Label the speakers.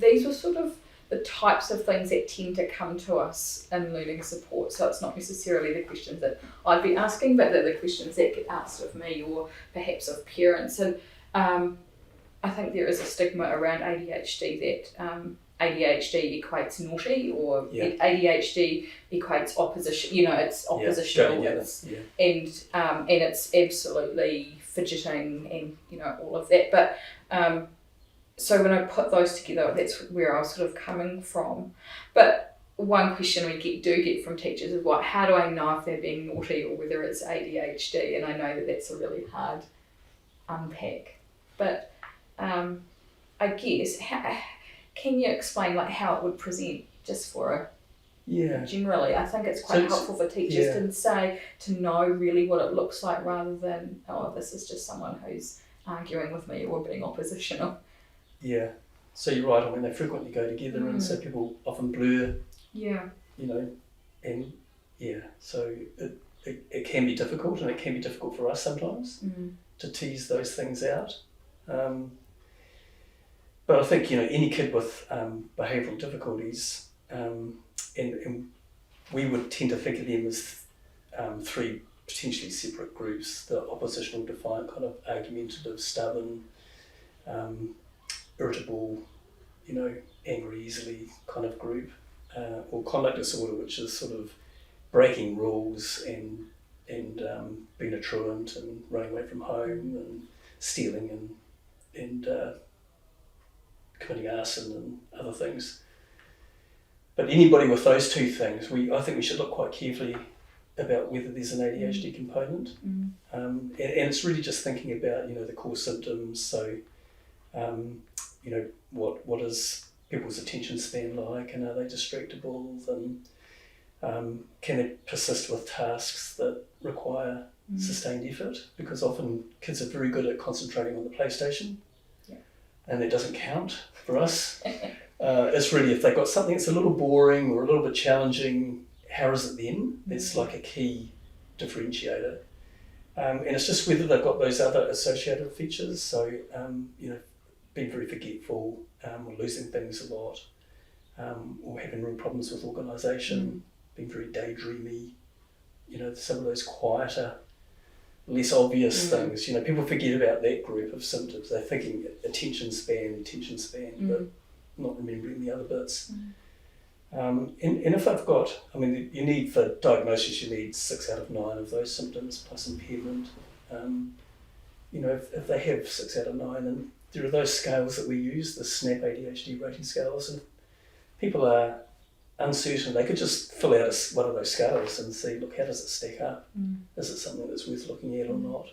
Speaker 1: these were sort of the types of things that tend to come to us in learning support. So it's not necessarily the questions that I'd be asking, but the questions that get asked of me or perhaps of parents. And I think there is a stigma around ADHD that ADHD equates naughty, or ADHD equates opposition. It's oppositional, and it's absolutely fidgeting, and all of that. But so when I put those together, that's where I was sort of coming from. But one question we do get from teachers is, how do I know if they're being naughty or whether it's ADHD? And I know that that's a really hard unpack. But I guess, can you explain how it would present just for generally? I think it's quite helpful for teachers to know really what it looks like, rather than, this is just someone who's arguing with me or being oppositional.
Speaker 2: Yeah, so you're right. I mean, they frequently go together, and so people often blur. Yeah. And so it can be difficult, and it can be difficult for us sometimes to tease those things out. But I think any kid with behavioural difficulties, and we would tend to think of them as three potentially separate groups: the oppositional, defiant, kind of argumentative, stubborn, irritable, angry easily kind of group, or conduct disorder, which is sort of breaking rules and being a truant and running away from home and stealing and committing arson and other things. But anybody with those two things, I think we should look quite carefully about whether there's an ADHD component. And it's really just thinking about the core symptoms. So what is people's attention span like, and are they distractible, and can they persist with tasks that require sustained effort, because often kids are very good at concentrating on the PlayStation, and that doesn't count for us. It's really, if they've got something that's a little boring or a little bit challenging, how is it then? That's like a key differentiator. And it's just whether they've got those other associated features. So, being very forgetful, or losing things a lot, or having real problems with organisation, being very daydreamy, some of those quieter, less obvious things. People forget about that group of symptoms. They're thinking attention span, but not remembering the other bits. And if they've got, you need, for diagnosis, you need 6 out of 9 of those symptoms plus impairment. If they have 6 out of 9, and there are those scales that we use, the SNAP ADHD rating scales, and if people are uncertain, they could just fill out one of those scales and see, look, how does it stack up? Is it something that's worth looking at or not?